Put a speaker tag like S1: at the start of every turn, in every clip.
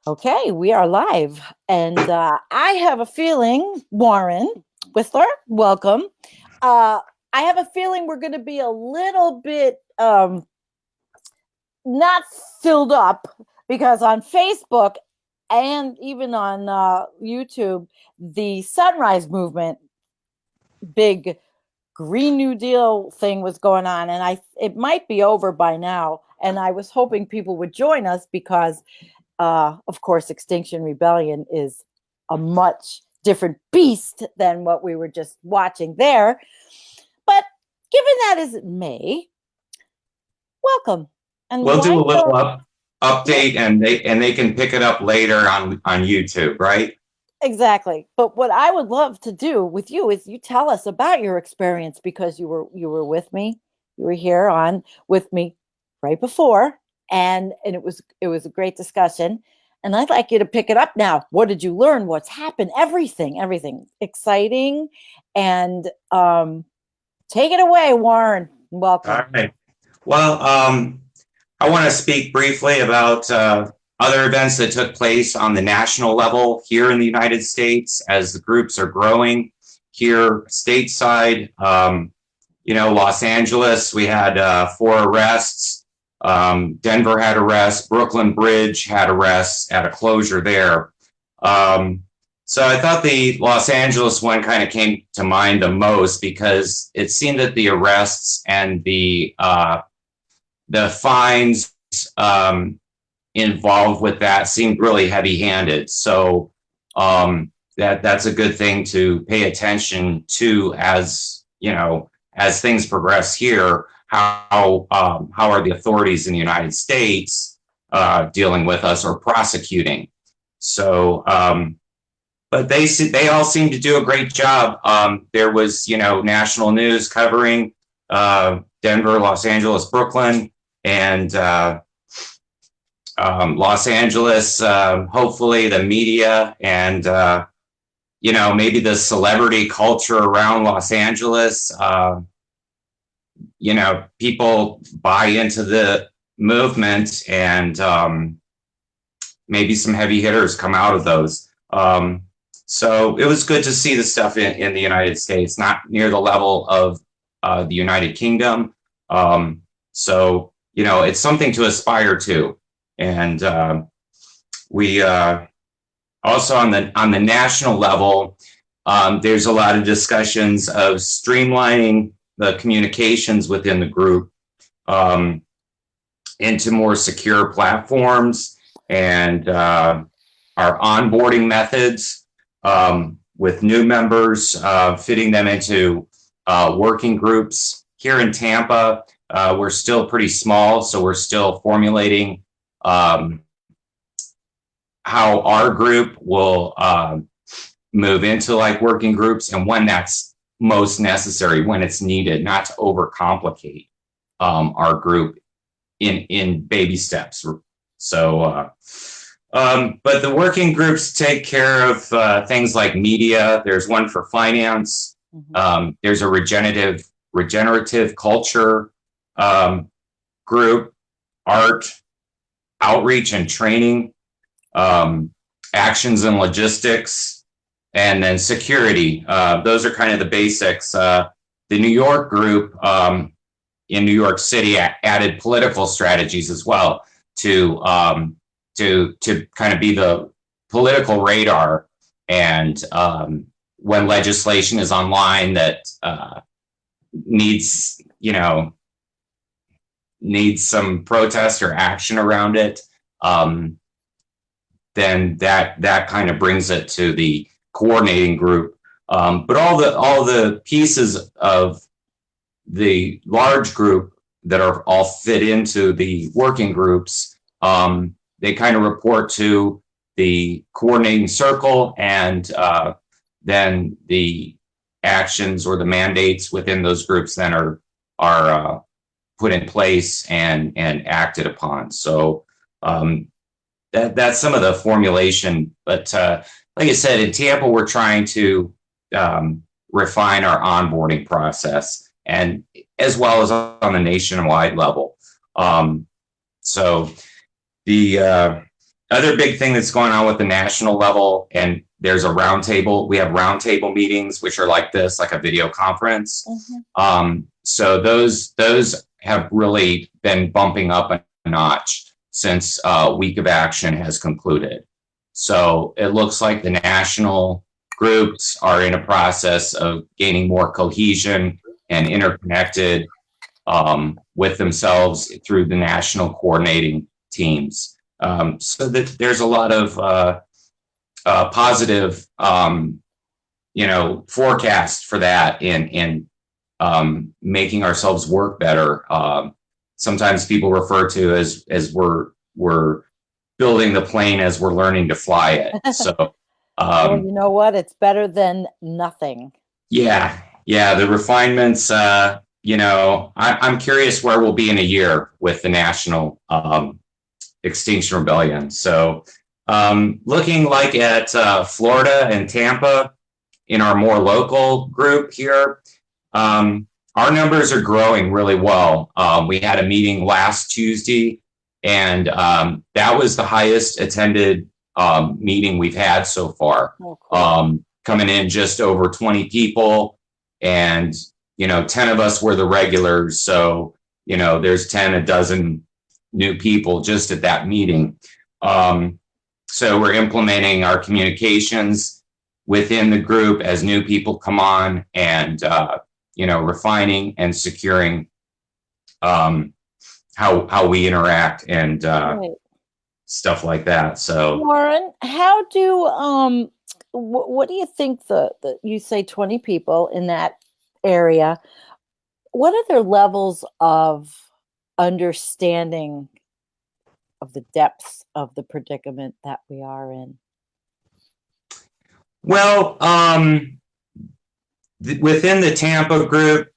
S1: Okay, we are live. And I have a feeling, Warren Whistler, welcome. I have a feeling we're going to be a little bit not filled up because on Facebook and even on YouTube, the Sunrise Movement, big Green New Deal thing was going on. And it might be over by now. And I was hoping people would join us because of course, Extinction Rebellion is a much different beast than what we were just watching there. But given that as it may, welcome.
S2: And we'll do a little update, and they can pick it up later on YouTube, right?
S1: Exactly. But what I would love to do with you is you tell us about your experience, because you were with me. You were here on with me right before, and it was a great discussion. And I'd like you to pick it up now. What did you learn? What's happened? Everything exciting. And take it away, Warren. Welcome.
S2: All right. Well, I want to speak briefly about other events that took place on the national level here in the United States as the groups are growing here stateside. Los Angeles, we had 4 arrests. Denver had arrests. Brooklyn Bridge had arrests at a closure there. So I thought the Los Angeles one kind of came to mind the most because it seemed that the arrests and the fines involved with that seemed really heavy-handed. So that's a good thing to pay attention to as things progress here. How are the authorities in the United States dealing with us or prosecuting? So, but they all seem to do a great job. There was national news covering Denver, Los Angeles, Brooklyn, and Los Angeles. Hopefully, the media and maybe the celebrity culture around Los Angeles. People buy into the movement, and maybe some heavy hitters come out of those. So it was good to see the stuff in the United States, not near the level of the United Kingdom. So, it's something to aspire to. And we also on the national level, there's a lot of discussions of streamlining the communications within the group into more secure platforms, and our onboarding methods with new members, fitting them into working groups. Here in Tampa, we're still pretty small, so we're still formulating how our group will move into working groups and when that's most necessary, when it's needed, not to overcomplicate our group in baby steps. So, but the working groups take care of things like media. There's one for finance. Mm-hmm. There's a regenerative culture group, art, outreach and training, actions and logistics, and then security. Those are kind of the basics. The New York group in New York City added political strategies as well to kind of be the political radar. And when legislation is online that needs some protest or action around it, then that kind of brings it to the coordinating group. But all the pieces of the large group that are all fit into the working groups, they kind of report to the coordinating circle, and then the actions or the mandates within those groups then are put in place and acted upon. So that's some of the formulation. But like I said, in Tampa, we're trying to refine our onboarding process, and as well as on the nationwide level. So the other big thing that's going on with the national level, and there's a roundtable. We have roundtable meetings, which are like this, like a video conference. So those have really been bumping up a notch since Week of Action has concluded. So it looks like the national groups are in a process of gaining more cohesion and interconnected with themselves through the national coordinating teams. So that there's a lot of positive, forecast for that in making ourselves work better. Sometimes people refer to as we're building the plane as we're learning to fly it. So,
S1: well, you know what? It's better than nothing.
S2: Yeah, the refinements. I'm curious where we'll be in a year with the national Extinction Rebellion. So, looking like at Florida and Tampa in our more local group here, our numbers are growing really well. We had a meeting last Tuesday, and that was the highest attended meeting we've had so far.
S1: Oh, cool.
S2: Coming in just over 20 people, and 10 of us were the regulars. So there's 10 a dozen new people just at that meeting. So we're implementing our communications within the group as new people come on, and refining and securing how we interact and
S1: Right.
S2: stuff like that. So
S1: Warren, how do what do you think the you say 20 people in that area? What are their levels of understanding of the depths of the predicament that we are in?
S2: Well, within the Tampa group,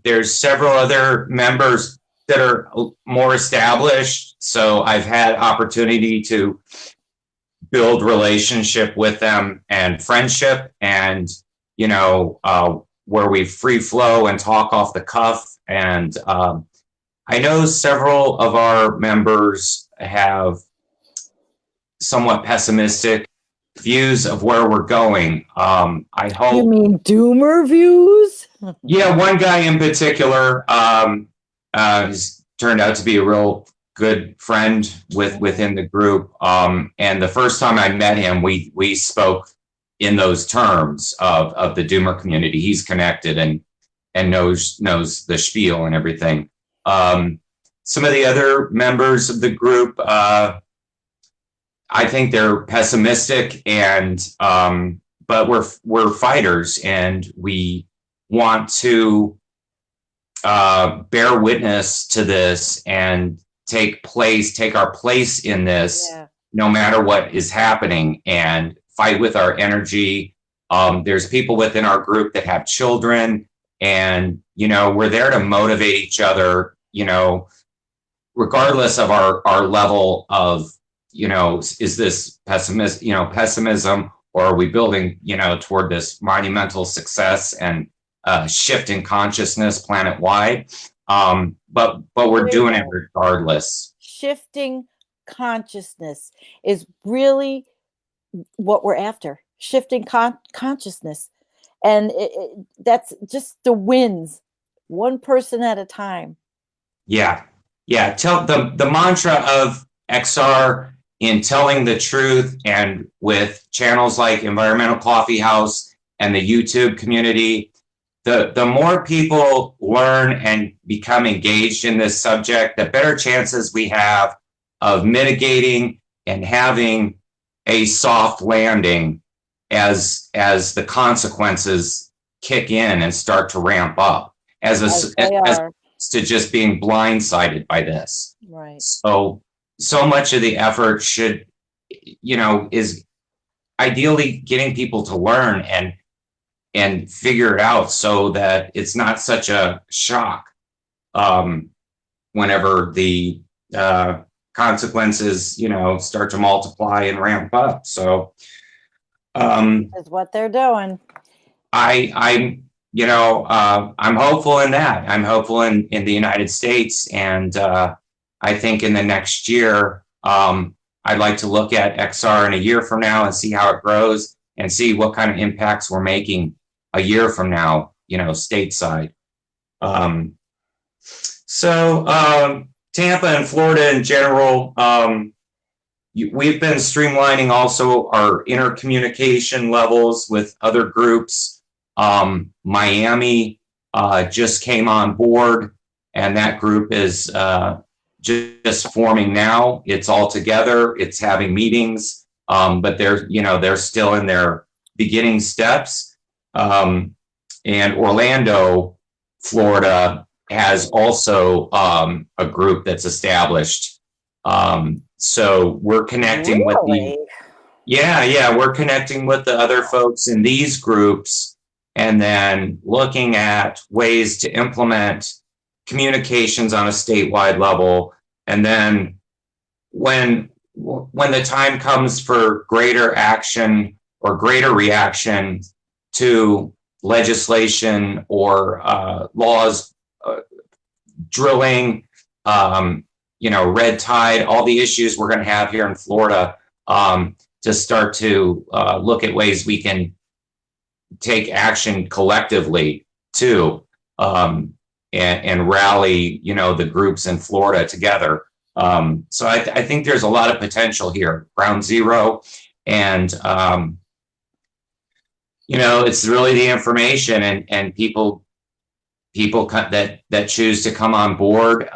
S2: there's several other members that are more established. So I've had opportunity to build relationship with them and friendship, and where we free flow and talk off the cuff. And I know several of our members have somewhat pessimistic views of where we're going. I hope.
S1: You mean doomer views?
S2: Yeah, one guy in particular has turned out to be a real good friend within the group. And the first time I met him, we spoke in those terms of the doomer community. He's connected and knows the spiel and everything. Some of the other members of the group, I think they're pessimistic, and but we're fighters, and we want to bear witness to this and take our place in this, no matter what is happening, and fight with our energy. There's people within our group that have children, and we're there to motivate each other, regardless of our level of, is this pessimism, or are we building, toward this monumental success and shift in consciousness planet wide? But we're doing it regardless.
S1: Shifting consciousness is really what we're after. Shifting consciousness, and that's just the wins, one person at a time.
S2: Yeah. Tell the mantra of XR in telling the truth, and with channels like Environmental Coffee House and the YouTube community, the more people learn and become engaged in this subject, the better chances we have of mitigating and having a soft landing as the consequences kick in and start to ramp up, as to just being blindsided by this.
S1: Right.
S2: So much of the effort should, is ideally getting people to learn and figure it out, so that it's not such a shock whenever the consequences, start to multiply and ramp up. So
S1: is what they're doing.
S2: I'm hopeful in that. I'm hopeful in the United States, and I think in the next year, I'm I'd like to look at XR in a year from now and see how it grows and see what kind of impacts we're making a year from now, stateside. Tampa and Florida in general, we've been streamlining also our intercommunication levels with other groups. Miami just came on board, and that group is just forming now. It's all together. It's having meetings, but they're still in their beginning steps. And Orlando, Florida, has also a group that's established. So we're connecting with we're connecting with the other folks in these groups, and then looking at ways to implement communications on a statewide level. And then when the time comes for greater action or greater reaction to legislation or laws, drilling, red tide, all the issues we're going to have here in Florida, to start to look at ways we can take action collectively too, and rally, the groups in Florida together. So I think there's a lot of potential here, ground zero, and it's really the information and people that choose to come on board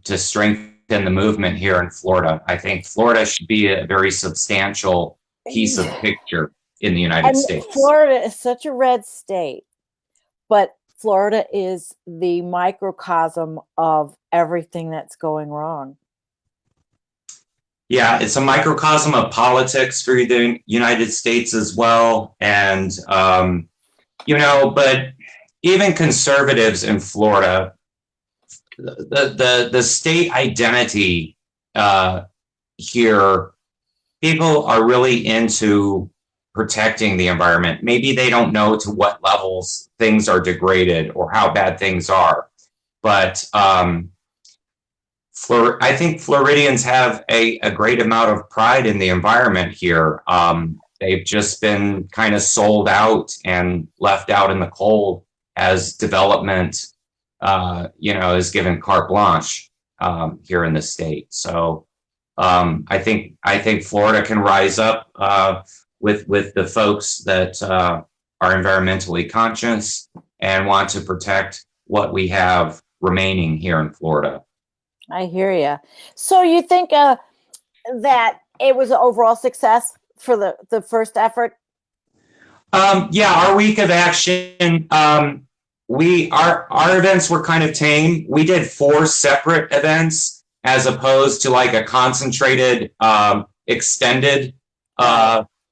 S2: to strengthen the movement here in Florida. I think Florida should be a very substantial piece of the picture in the United States.
S1: Florida is such a red state, but Florida is the microcosm of everything that's going wrong.
S2: Yeah, it's a microcosm of politics for the United States as well. And, but even conservatives in Florida, the state identity here, people are really into protecting the environment. Maybe they don't know to what levels things are degraded or how bad things are. But I think Floridians have a great amount of pride in the environment here. They've just been kind of sold out and left out in the cold as development, is given carte blanche here in the state. So I think Florida can rise up with the folks that are environmentally conscious and want to protect what we have remaining here in Florida.
S1: I hear you. So you think that it was an overall success for the first effort?
S2: Our week of action, our events were kind of tame. We did 4 separate events as opposed to like a concentrated, extended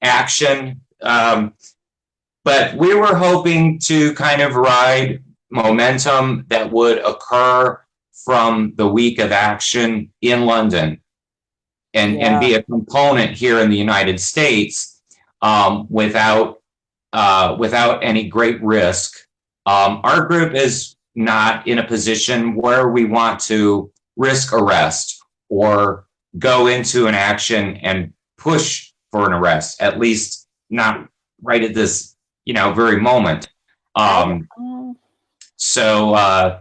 S2: action. But we were hoping to kind of ride momentum that would occur from the week of action in London and be a component here in the United States without any great risk. Our group is not in a position where we want to risk arrest or go into an action and push for an arrest, at least not right at this, very moment. So, I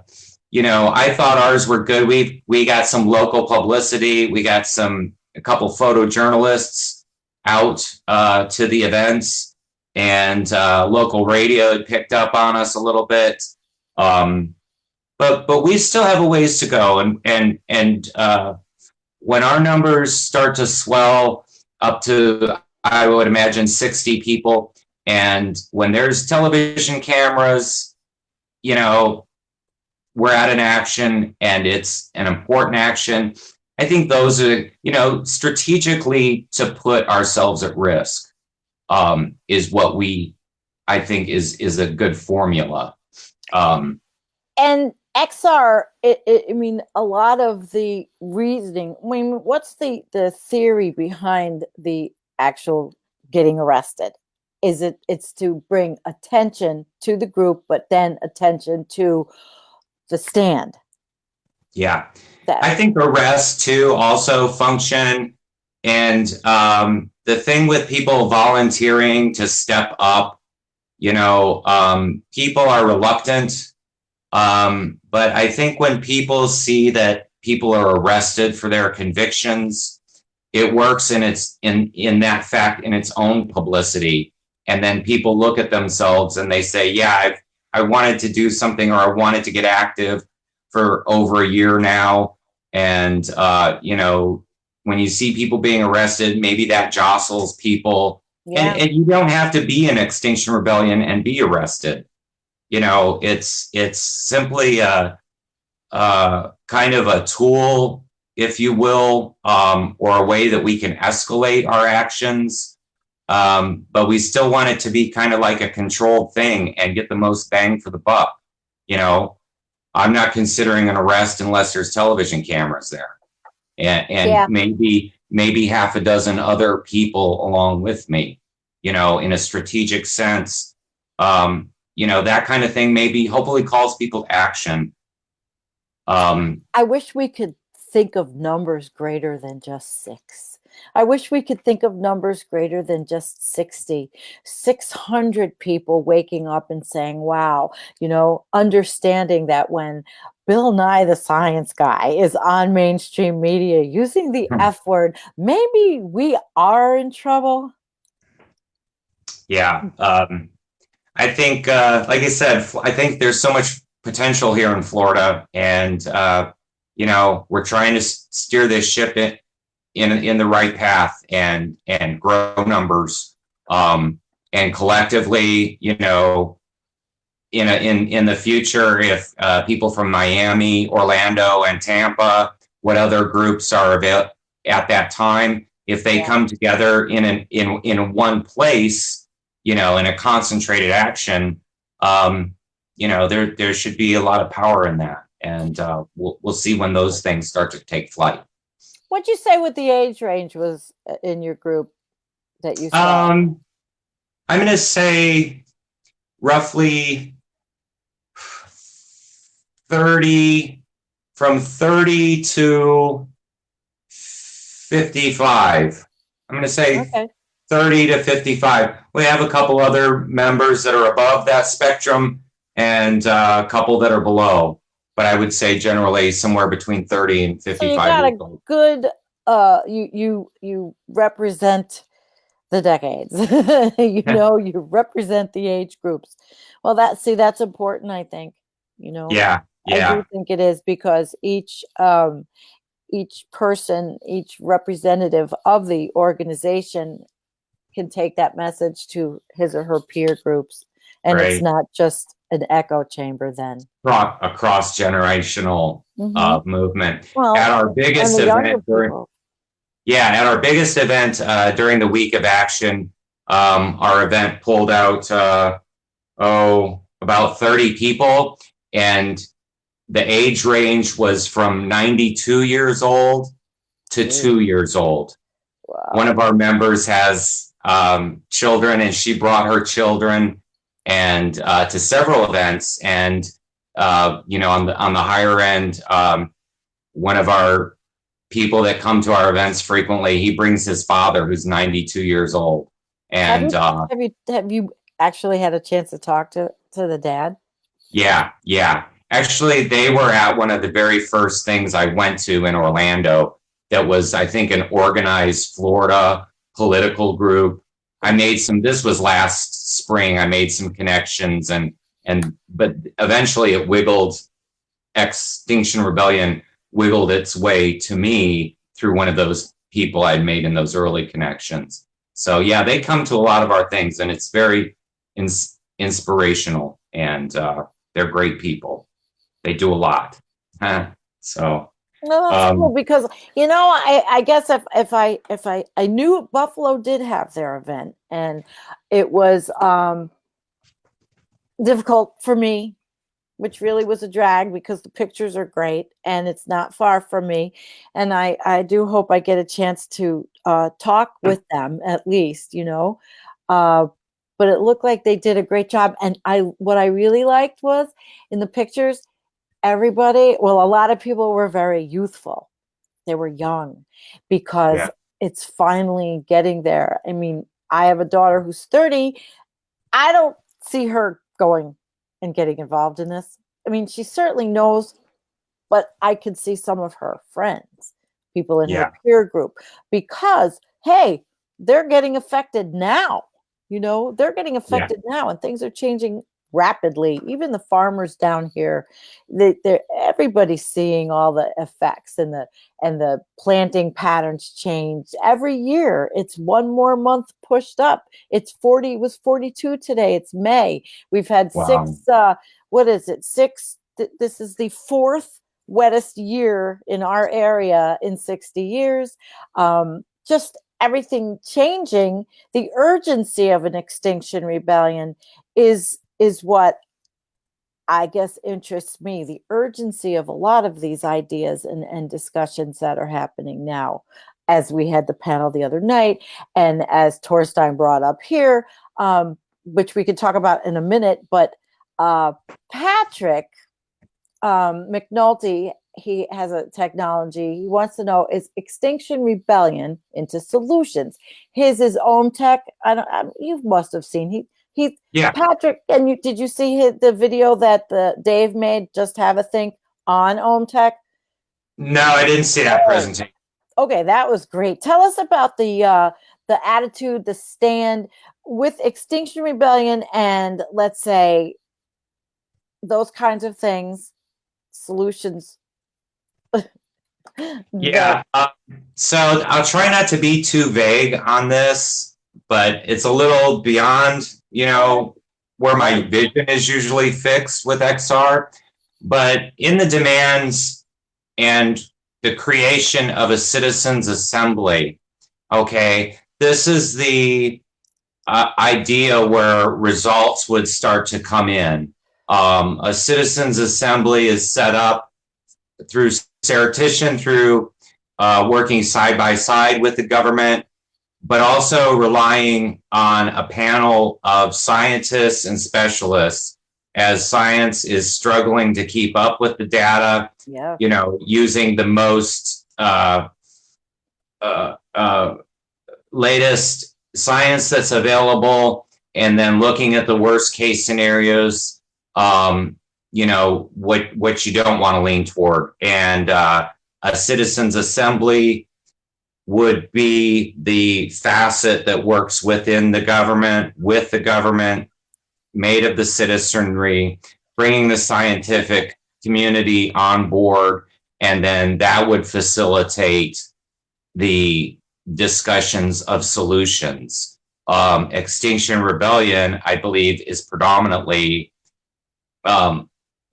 S2: thought ours were good. We got some local publicity. We got a couple photojournalists out to the events, and local radio had picked up on us a little bit. But we still have a ways to go. And when our numbers start to swell up to, I would imagine, 60 people, and when there's television cameras, we're at an action and it's an important action. I think those are, strategically to put ourselves at risk is what I think is a good formula.
S1: And XR, a lot of the reasoning, what's the theory behind the actual getting arrested? It's to bring attention to the group, but then attention to the stand.
S2: Yeah. I think arrests too also function And the thing with people volunteering to step up, people are reluctant. But I think when people see that people are arrested for their convictions, it works in that fact in its own publicity. And then people look at themselves and they say, yeah, I wanted to do something, or I wanted to get active for over a year now. And, when you see people being arrested, maybe that jostles people.
S1: Yeah.
S2: And you don't have to be in Extinction Rebellion and be arrested. It's simply a kind of a tool, if you will, or a way that we can escalate our actions. But we still want it to be kind of like a controlled thing and get the most bang for the buck. I'm not considering an arrest unless there's television cameras there, and maybe half a dozen other people along with me, in a strategic sense. That kind of thing maybe hopefully calls people to action.
S1: I wish we could think of numbers greater than just 6. I wish we could think of numbers greater than just 60, 600 people waking up and saying, wow, understanding that when Bill Nye the Science Guy is on mainstream media using the F word, maybe we are in trouble.
S2: Yeah. I think, like I said, I think there's so much potential here in Florida, and we're trying to steer this ship in the right path and grow numbers, and collectively, in the future, if people from Miami, Orlando, and Tampa, what other groups are at that time, if they come together in one place, in a concentrated action, there should be a lot of power in that, and we'll see when those things start to take flight.
S1: What'd you say what the age range was in your group that you saw?
S2: I'm going to say roughly 30, from 30 to 55. I'm going to say 30 to 55. We have a couple other members that are above that spectrum and a couple that are below. But I would say generally somewhere between 30 and 55. So you got
S1: a good, you represent the decades. You represent the age groups. Well, that's important, I think.
S2: Yeah.
S1: I do think it is, because each person, each representative of the organization can take that message to his or her peer groups, and it's not just an echo chamber then.
S2: A cross-generational movement.
S1: Well,
S2: at our biggest event at our biggest event during the week of action, our event pulled out about 30 people, and the age range was from 92 years old to 2 years old.
S1: Wow.
S2: One of our members has children, and she brought her children and to several events. And on the higher end, one of our people that come to our events frequently, he brings his father, who's 92 years old. And
S1: have you actually had a chance to talk to the dad?
S2: Yeah. Actually, they were at one of the very first things I went to in Orlando. That was, I think, an organized Florida political group. This was last spring. I made some connections, but eventually Extinction Rebellion wiggled its way to me through one of those people I'd made in those early connections. So yeah, they come to a lot of our things, and it's very inspirational, and they're great people. They do a lot. So.
S1: No, that's cool, because I guess if I knew Buffalo did have their event, and it was difficult for me, which really was a drag, because the pictures are great and it's not far from me, and I do hope I get a chance to talk with them at least, but it looked like they did a great job. And what I really liked was, in the pictures, a lot of people were very youthful. They were young, because it's finally getting there. I mean, I have a daughter who's 30. I don't see her going and getting involved in this. I mean, she certainly knows, but I could see some of her friends, people in her peer group, because, hey, they're getting affected now. They're getting affected now, and things are changing rapidly. Even the farmers down here, everybody's seeing all the effects, and the planting patterns change every year. It's one more month pushed up. It was 42 today. It's May. We've had six. What is it? Six. This is the fourth wettest year in our area in 60 years. Just everything changing. The urgency of an Extinction Rebellion is what I guess interests me. The urgency of a lot of these ideas and discussions that are happening now, as we had the panel the other night, and as Torstein brought up here, which we could talk about in a minute. But Patrick McNulty, he has a technology. He wants to know, is Extinction Rebellion into solutions? His is Ohm Tech. You must have seen. Patrick, and did you see the video that Dave made? Just have a think on Ohm Tech.
S2: No, I didn't see that presentation.
S1: Okay, that was great. Tell us about the attitude, the stand with Extinction Rebellion, and let's say those kinds of things. Solutions.
S2: So I'll try not to be too vague on this, but it's a little beyond, where my vision is usually fixed with XR. But in the demands and the creation of a citizens' assembly, this is the idea where results would start to come in. A citizens' assembly is set up through Saratition, through working side by side with the government, but also relying on a panel of scientists and specialists as science is struggling to keep up with the data, using the most latest science that's available, and then looking at the worst case scenarios, what you don't want to lean toward. And a citizens' assembly would be the facet that works within the government, with the government, made of the citizenry, bringing the scientific community on board, and then that would facilitate the discussions of solutions. Extinction Rebellion, I believe, is predominantly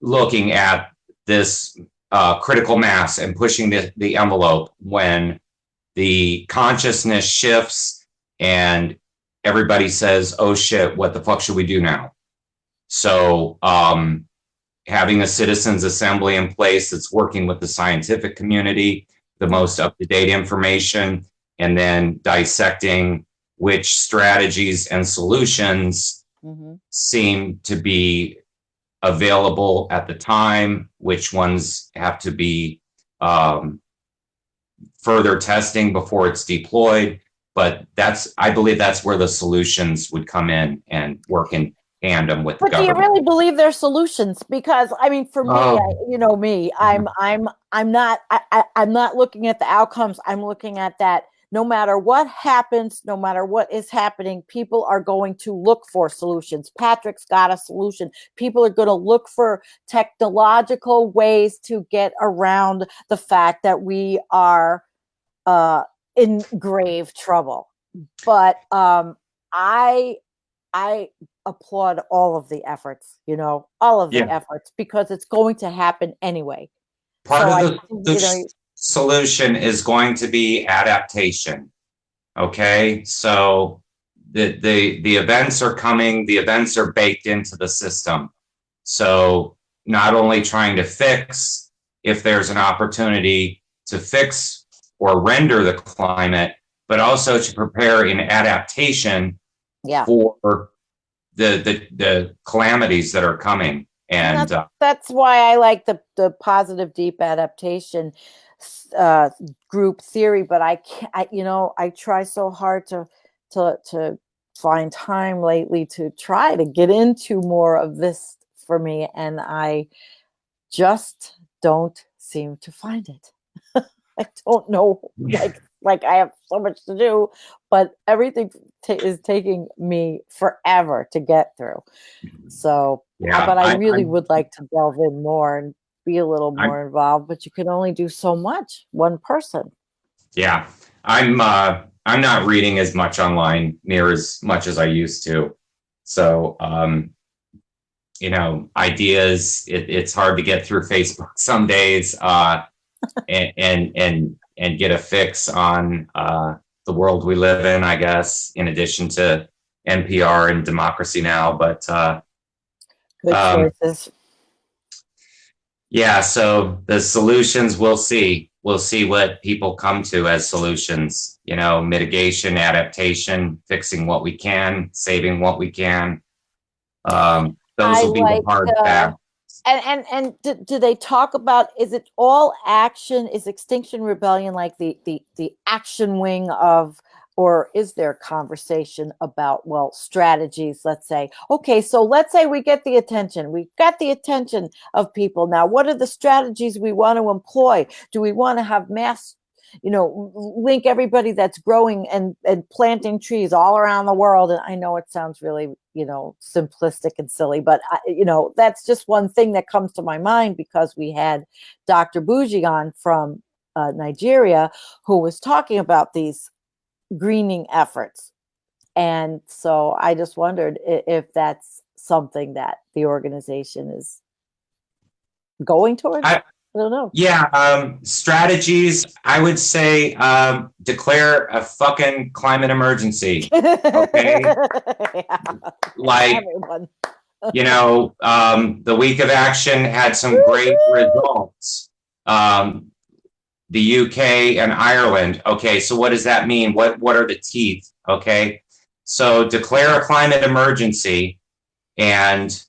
S2: looking at this critical mass and pushing the envelope when the consciousness shifts and everybody says, oh shit, what the fuck should we do now? So having a citizens' assembly in place that's working with the scientific community, the most up-to-date information, and then dissecting which strategies and solutions seem to be available at the time, which ones have to be further testing before it's deployed. But I believe that's where the solutions would come in and work in tandem with the government.
S1: Do you really believe they're solutions? Because I mean, for me, I'm not looking at the outcomes. I'm looking at that. No matter what happens, no matter what is happening, people are going to look for solutions. Patrick's got a solution. People are going to look for technological ways to get around the fact that we are in grave trouble. But I applaud all of the efforts, all of the efforts, because it's going to happen anyway.
S2: Part of the solution is going to be adaptation. Okay, so the events are coming, the events are baked into the system. So not only trying to fix, if there's an opportunity to fix or render the climate, but also to prepare in adaptation for the calamities that are coming. And
S1: that's why I like the positive deep adaptation. group theory, but I can't, I try so hard to find time lately to try to get into more of this for me, and I just don't seem to find it. I don't know, like I have so much to do, but everything is taking me forever to get through. So, but I really would like to delve in more and be a little more involved, but you can only do so much, one person.
S2: Yeah, I'm not reading as much online near as much as I used to. So, ideas, it's hard to get through Facebook some days, and get a fix on the world we live in, I guess, in addition to NPR and Democracy Now. But
S1: good choices.
S2: Yeah, so the solutions, we'll see. We'll see what people come to as solutions. Mitigation, adaptation, fixing what we can, saving what we can. Those will be the hard facts.
S1: And do they talk about, is it all action? Is Extinction Rebellion like the action wing of, or is there conversation about, strategies? Let's say, okay, so let's say we got the attention of people. Now, what are the strategies we want to employ? Do we want to have mass, link everybody that's growing and planting trees all around the world? And I know it sounds really, simplistic and silly, but that's just one thing that comes to my mind, because we had Dr. Bougie on from Nigeria, who was talking about these greening efforts. And so I just wondered if that's something that the organization is going towards. I don't know.
S2: Yeah, strategies, I would say declare a fucking climate emergency. Okay.
S1: Yeah.
S2: Like, the week of action had some great results. The UK and Ireland. Okay, so what does that mean? What are the teeth? Okay, so declare a climate emergency and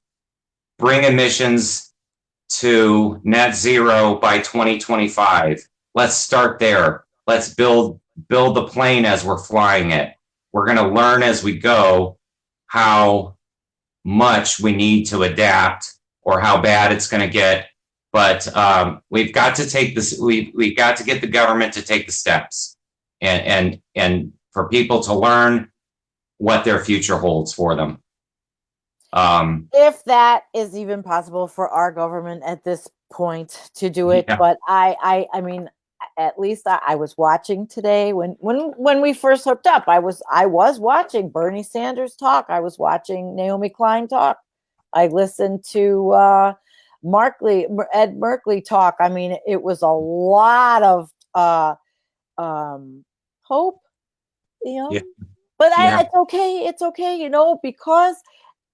S2: bring emissions to net zero by 2025. Let's start there. Let's build the plane as we're flying it. We're going to learn as we go how much we need to adapt or how bad it's going to get. But we've got to take this. We've got to get the government to take the steps, and for people to learn what their future holds for them.
S1: If that is even possible for our government at this point to do it, but I mean, at least I was watching today when we first hooked up. I was watching Bernie Sanders talk. I was watching Naomi Klein talk. I listened to Ed Merkley talk. I mean, it was a lot of hope, But it's okay. It's okay, because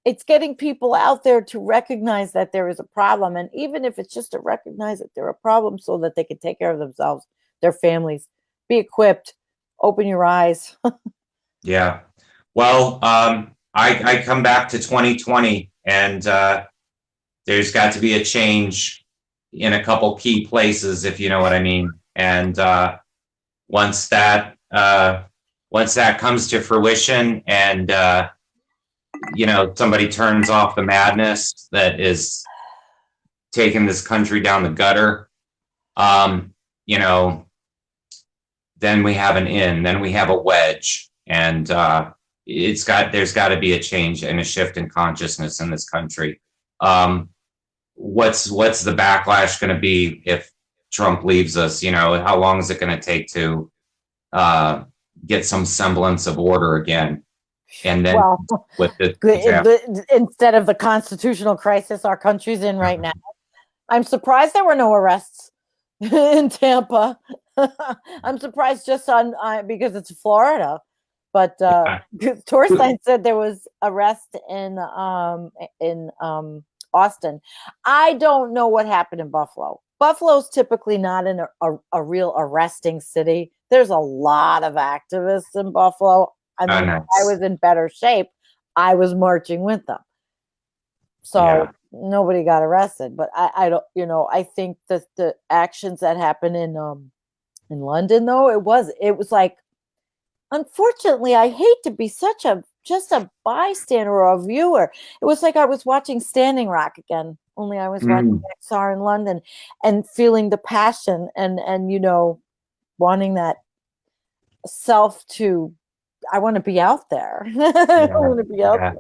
S1: it's getting people out there to recognize that there is a problem. And even if it's just to recognize that they're a problem so that they can take care of themselves, their families, be equipped, open your eyes.
S2: Yeah. Well, I come back to 2020 and there's got to be a change in a couple key places, if you know what I mean. And once that comes to fruition and somebody turns off the madness that is taking this country down the gutter, then we have an in, then we have a wedge, and there's got to be a change and a shift in consciousness in this country. What's the backlash going to be if Trump leaves us? How long is it going to take to get some semblance of order again? And then with
S1: instead of the constitutional crisis our country's in right now, I'm surprised there were no arrests in Tampa. I'm surprised just on because it's Florida, but Torstein said there was arrest in Austin. I don't know what happened in Buffalo. Buffalo's typically not in a real arresting city. There's a lot of activists in Buffalo. I mean, if I was in better shape, I was marching with them. So nobody got arrested. But I don't, I think that the actions that happened in London, though, it was like, unfortunately, I hate to be just a bystander or a viewer. It was like I was watching Standing Rock again, only I was watching XR in London and feeling the passion and wanting that self to, I want to be out there. I want to be out there.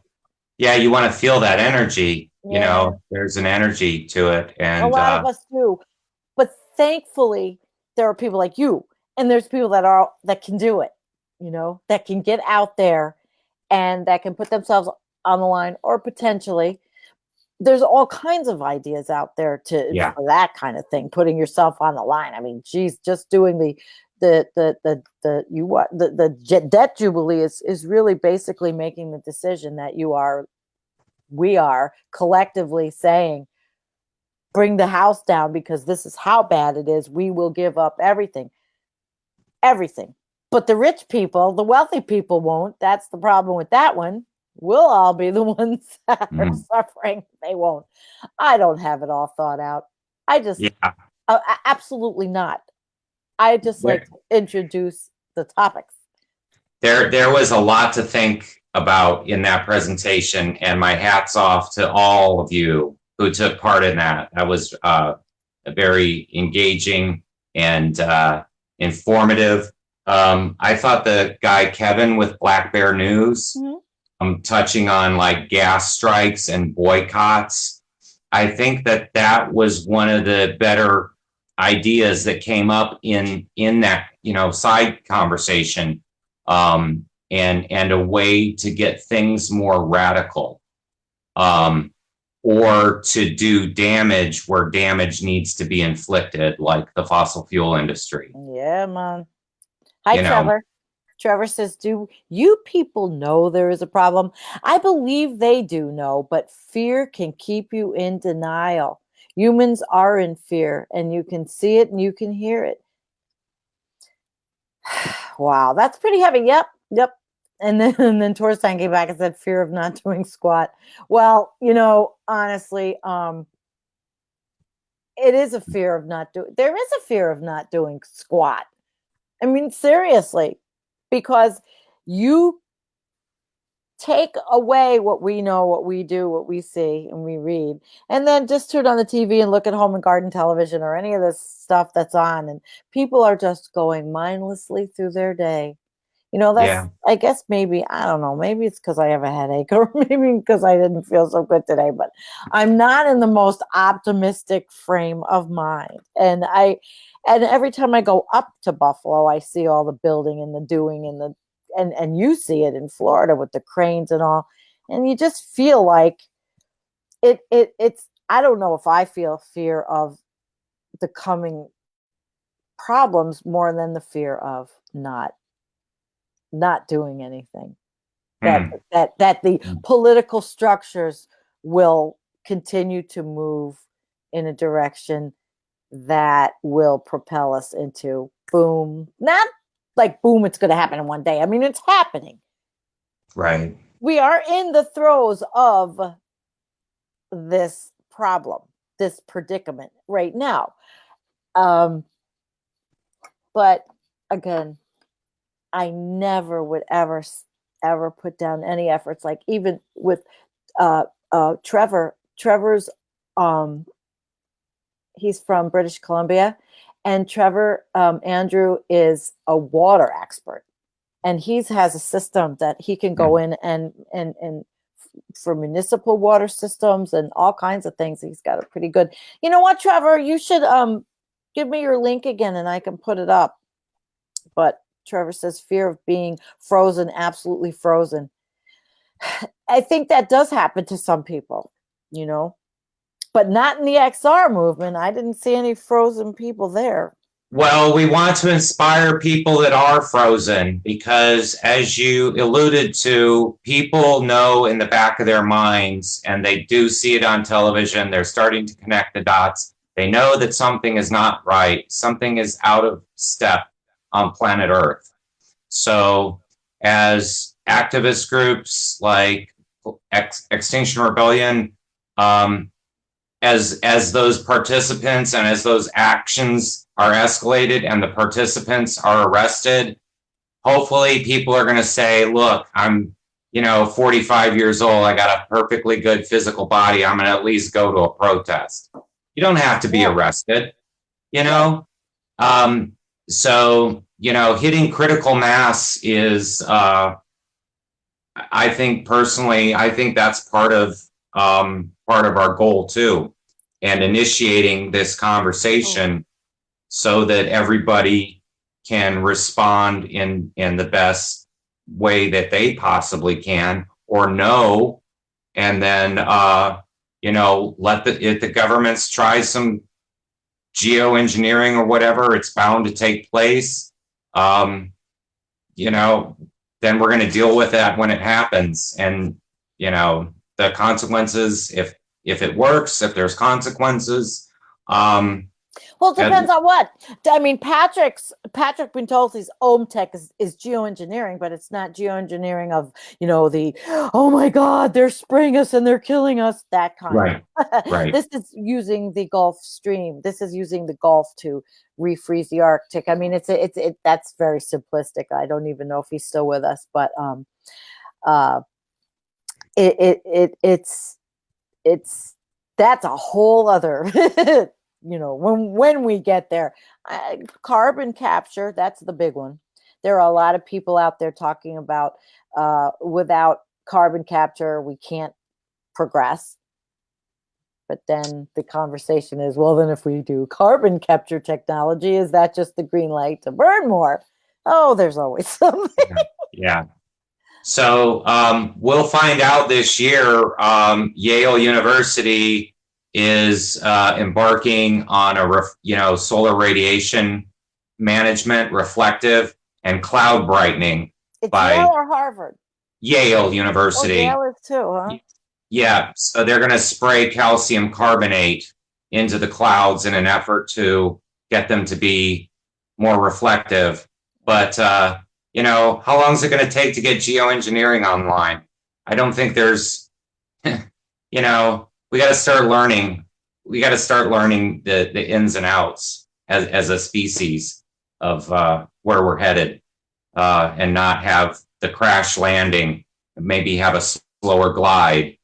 S2: Yeah, you want to feel that energy.
S1: Yeah.
S2: There's an energy to it, and
S1: A lot of us do, but thankfully there are people like you, and there's people that can do it, that can get out there and that can put themselves on the line, or potentially there's all kinds of ideas out there for that kind of thing, putting yourself on the line. I mean, geez, just doing the debt jubilee is really basically making the decision that we are collectively saying, bring the house down, because this is how bad it is. We will give up everything. But the rich people, the wealthy people won't. That's the problem with that one. We'll all be the ones that are suffering. They won't. I don't have it all thought out. I just, absolutely not. I just like to introduce the topics.
S2: There was a lot to think about in that presentation, and my hat's off to all of you who took part in that. That was very engaging and informative. I thought the guy Kevin with Black Bear News, touching on like gas strikes and boycotts, I think that was one of the better ideas that came up in that side conversation, and a way to get things more radical, or to do damage where damage needs to be inflicted, like the fossil fuel industry.
S1: Yeah, man. Hi, Trevor. Trevor says, do you people know there is a problem? I believe they do know, but fear can keep you in denial. Humans are in fear, and you can see it and you can hear it. Wow, that's pretty heavy. Yep. And then Torstein came back and said, fear of not doing squat. Well, honestly, it is a fear of there is a fear of not doing squat. I mean, seriously, because you take away what we know, what we do, what we see, and we read, and then just turn on the TV and look at home and garden television or any of this stuff that's on, and people are just going mindlessly through their day. I guess maybe, I don't know, maybe it's because I have a headache, or maybe because I didn't feel so good today, but I'm not in the most optimistic frame of mind. And every time I go up to Buffalo, I see all the building and the doing and you see it in Florida with the cranes and all, and you just feel like it's, I don't know if I feel fear of the coming problems more than the fear of not doing anything, that the political structures will continue to move in a direction that will propel us into boom. Not like boom, it's going to happen in one day. I mean, it's happening.
S2: Right.
S1: We are in the throes of this problem, this predicament right now. But again, I never would ever put down any efforts. Like even with Trevor. Trevor's he's from British Columbia, and Trevor Andrew is a water expert, and he has a system that he can go in and for municipal water systems and all kinds of things. He's got a pretty good. You know what, Trevor? You should give me your link again, and I can put it up. But Trevor says fear of being frozen, absolutely frozen. I think that does happen to some people, but not in the XR movement. I didn't see any frozen people there.
S2: Well, we want to inspire people that are frozen because, as you alluded to, people know in the back of their minds, and they do see it on television. They're starting to connect the dots. They know that something is not right. Something is out of step on planet Earth. So as activist groups like Extinction Rebellion, as those participants and as those actions are escalated and the participants are arrested, hopefully people are going to say, look, I'm, 45 years old. I got a perfectly good physical body. I'm going to at least go to a protest. You don't have to be arrested, So, hitting critical mass is, I think personally, I think that's part of our goal too, and initiating this conversation so that everybody can respond in the best way that they possibly can, or know, and then let the governments try some geoengineering or whatever. It's bound to take place. Then we're going to deal with that when it happens, and the consequences, if it works, if there's consequences.
S1: Well, it depends on what. I mean, Patrick Bintolfi's OMTech is geoengineering, but it's not geoengineering of, oh my God, they're spraying us and they're killing us, that kind.
S2: Right. Right.
S1: This is using the Gulf Stream. This is using the Gulf to refreeze the Arctic. I mean, that's very simplistic. I don't even know if he's still with us, but it's that's a whole other when we get there. Carbon capture, that's the big one. There are a lot of people out there talking about without carbon capture we can't progress, but then the conversation is, well, then if we do carbon capture technology, is that just the green light to burn more? Oh, there's always something.
S2: Yeah. So we'll find out this year. Yale University is embarking on a solar radiation management, reflective, and cloud brightening.
S1: It's Yale or Harvard?
S2: Yale University.
S1: Yale is too, huh?
S2: Yeah. So they're going to spray calcium carbonate into the clouds in an effort to get them to be more reflective. But how long is it going to take to get geoengineering online? I don't think there's, we got to start learning. We got to start learning the ins and outs as a species of where we're headed, and not have the crash landing. Maybe have a slower glide,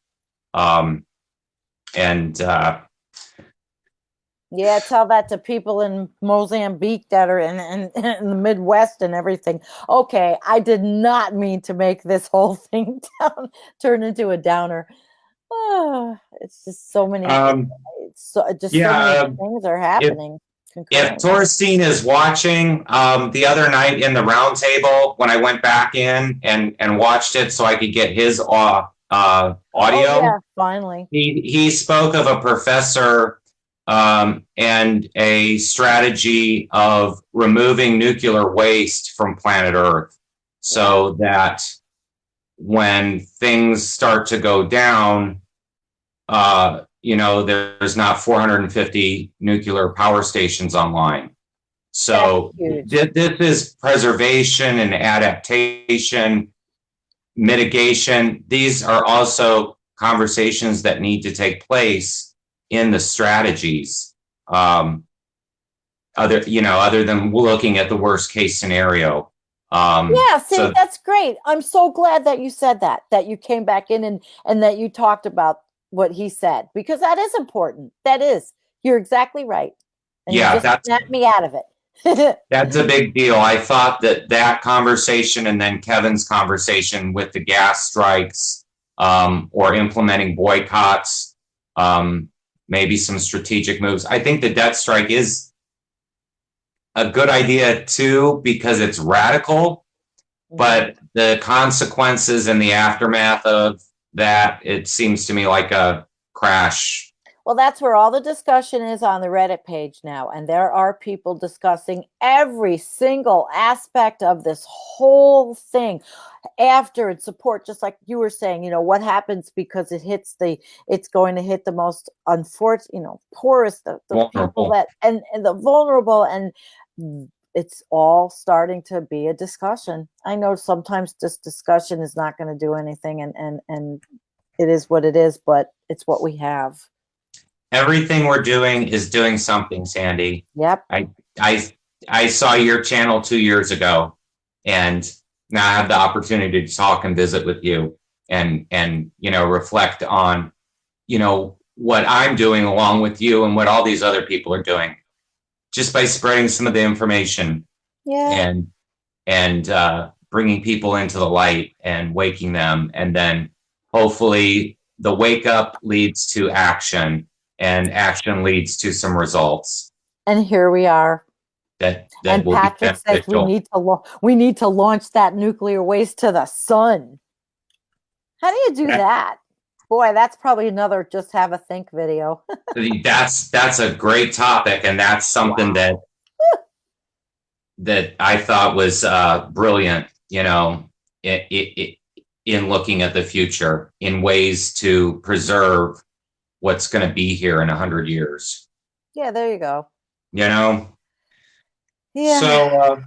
S1: Yeah, tell that to people in Mozambique that are in the Midwest and everything. Okay, I did not mean to make this whole thing turn into a downer. It's just so many. So many things are happening.
S2: If Torstein is watching, the other night in the roundtable, when I went back in and watched it so I could get his audio.
S1: Oh, yeah, finally.
S2: He spoke of a professor and a strategy of removing nuclear waste from planet Earth, so that when things start to go down, there's not 450 nuclear power stations online. So this is preservation and adaptation, mitigation. These are also conversations that need to take place in the strategies. Other than looking at the worst case scenario.
S1: That's great. I'm so glad that you said that you came back in and that you talked about what he said, because that is important. That is, you're exactly right. And you just snapped me out of it.
S2: That's a big deal. I thought that conversation and then Kevin's conversation with the gas strikes, or implementing boycotts, maybe some strategic moves. I think the debt strike is a good idea too, because it's radical, but the consequences and the aftermath of that, it seems to me like a crash.
S1: Well, that's where all the discussion is on the Reddit page now. And there are people discussing every single aspect of this whole thing after and support, just like you were saying, what happens because it's going to hit the most unfortunate, poorest, the people that, and the vulnerable, and it's all starting to be a discussion. I know sometimes this discussion is not going to do anything, and it is what it is, but it's what we have.
S2: everything we're doing is doing something, Sandy.
S1: Yep.
S2: I saw your channel 2 years ago, and now I have the opportunity to talk and visit with you and reflect on, what I'm doing along with you and what all these other people are doing, just by spreading some of the information.
S1: Yeah.
S2: And bringing people into the light and waking them. And then hopefully the wake up leads to action, and action leads to some results.
S1: And here we are.
S2: That
S1: and
S2: will
S1: Patrick says we need to launch that nuclear waste to the sun. How do you do that? Boy, that's probably another just have a think video.
S2: That's a great topic, and that's something that I thought was brilliant, in looking at the future, in ways to preserve what's going to be here in 100 years.
S1: Yeah, there you go.
S2: Yeah.
S1: So,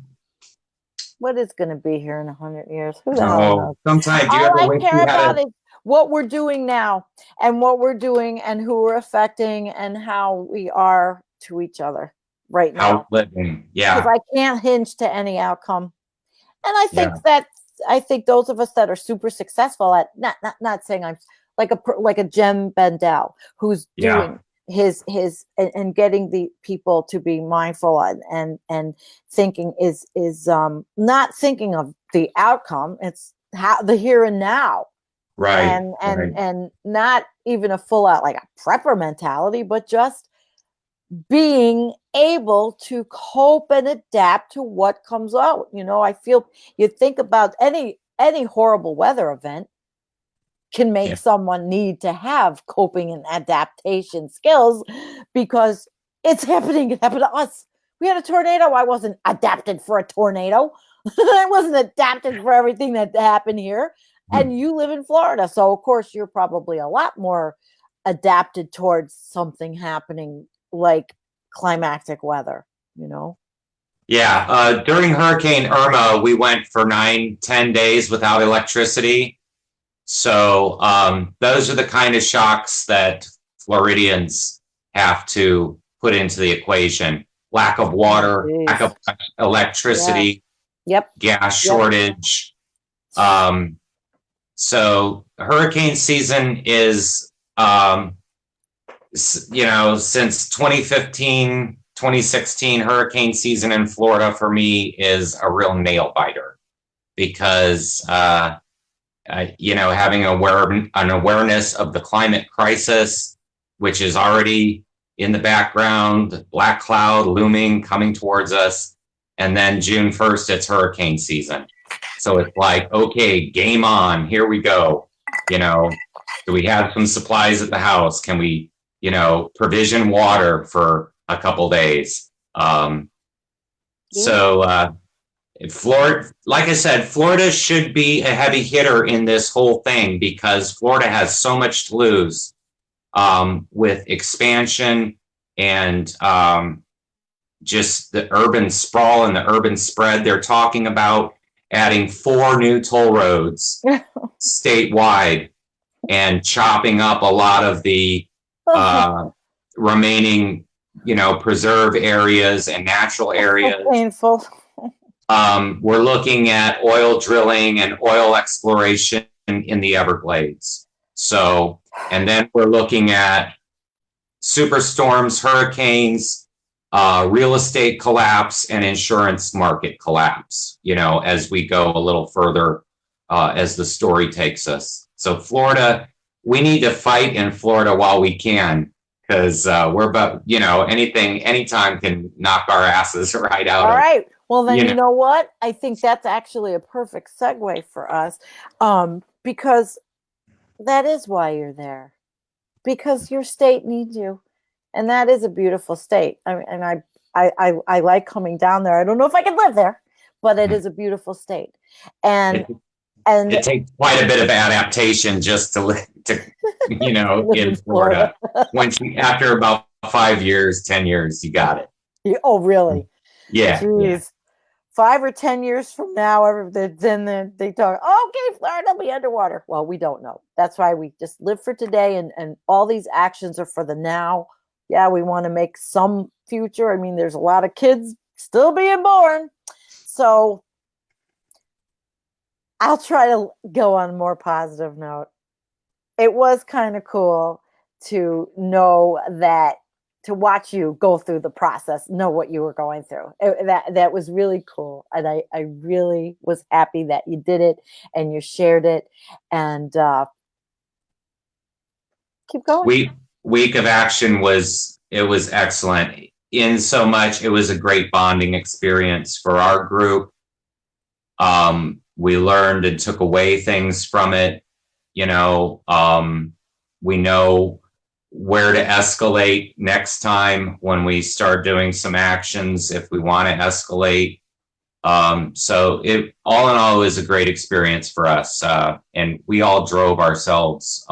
S1: what is going to be here in 100 years? Who the hell knows?
S2: Sometimes
S1: all I care about is what we're doing now, and what we're doing, and who we're affecting, and how we are to each other right now.
S2: How living, yeah.
S1: Because I can't hinge to any outcome, and I think those of us that are super successful at not saying I'm like a Jem Bendel who's doing his and getting the people to be mindful and thinking is not thinking of the outcome. It's the here and now.
S2: Right.
S1: And not even a full out like a prepper mentality, but just being able to cope and adapt to what comes out. I feel you think about any horrible weather event can make someone need to have coping and adaptation skills, because it's happening. It happened to us. We had a tornado. I wasn't adapted for a tornado. I wasn't adapted for everything that happened here. And you live in Florida. So, of course, you're probably a lot more adapted towards something happening like climactic weather,
S2: Yeah. During Hurricane Irma, we went for 9-10 days without electricity. So those are the kind of shocks that Floridians have to put into the equation. Lack of water, lack of electricity, gas shortage. So hurricane season is, since 2015, 2016, hurricane season in Florida for me is a real nail biter, because, having an awareness of the climate crisis, which is already in the background, black cloud looming, coming towards us. And then June 1st, it's hurricane season. So it's like, okay, game on, here we go. Do we have some supplies at the house? Can we, provision water for a couple days? Florida, like I said, Florida should be a heavy hitter in this whole thing, because Florida has so much to lose with expansion and just the urban sprawl and the urban spread. They're talking about adding 4 new toll roads statewide and chopping up a lot of the remaining, preserve areas and natural areas.
S1: So painful.
S2: We're looking at oil drilling and oil exploration in the Everglades. So, and then we're looking at superstorms, hurricanes, real estate collapse, and insurance market collapse, as we go a little further, as the story takes us. So Florida, we need to fight in Florida while we can, because we're about, anytime can knock our asses right out.
S1: All right. Well, then, you know what? I think that's actually a perfect segue for us, because that is why you're there, because your state needs you. And that is a beautiful state. I like coming down there. I don't know if I could live there, but it is a beautiful state. And
S2: it takes quite a bit of adaptation just to in Florida. After about 5 years, 10 years, you got it.
S1: Oh, really?
S2: Yeah.
S1: Jeez. 5 or 10 years from now, then they talk, okay, Florida will be underwater. Well, we don't know. That's why we just live for today, and all these actions are for the now. Yeah, we want to make some future. I mean, there's a lot of kids still being born. So I'll try to go on a more positive note. It was kind of cool to know that, to watch you go through the process, know what you were going through. That was really cool. And I really was happy that you did it and you shared it. And keep going.
S2: Week of Action was excellent. In so much, it was a great bonding experience for our group. We learned and took away things from it. We know where to escalate next time when we start doing some actions, if we want to escalate. So it all in all was a great experience for us. And we all drove ourselves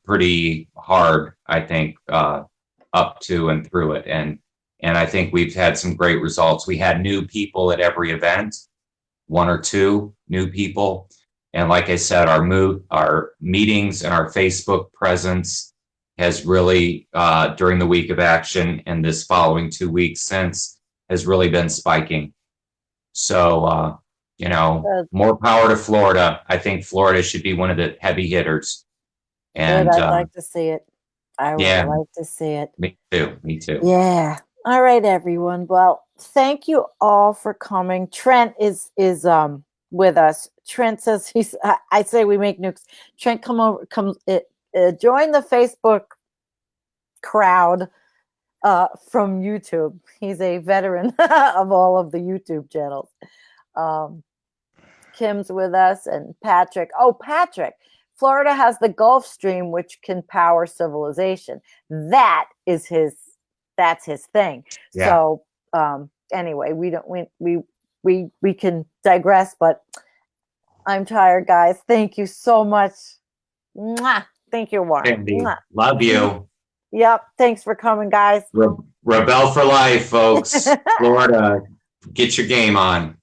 S2: pretty hard, I think, up to and through it. And I think we've had some great results. We had new people at every event, 1 or 2 new people. And like I said, our meetings and our Facebook presence has really, during the Week of Action and this following 2 weeks since, has really been spiking. So, more power to Florida. I think Florida should be one of the heavy hitters. And
S1: I'd like to see it. I would like to see it.
S2: Me too.
S1: Yeah. All right, everyone. Well, thank you all for coming. Trent is with us. Trent says I say we make nukes. Trent, come join the Facebook crowd from YouTube. He's a veteran of all of the YouTube channels. Kim's with us, and Patrick. Oh, Patrick. Florida has the Gulf Stream, which can power civilization. That's his thing.
S2: Yeah.
S1: So anyway, we can digress, but I'm tired, guys. Thank you so much. Mwah. Thank you, Warren.
S2: Love you.
S1: Yep. Thanks for coming, guys.
S2: Rebel for life, folks. Florida, get your game on.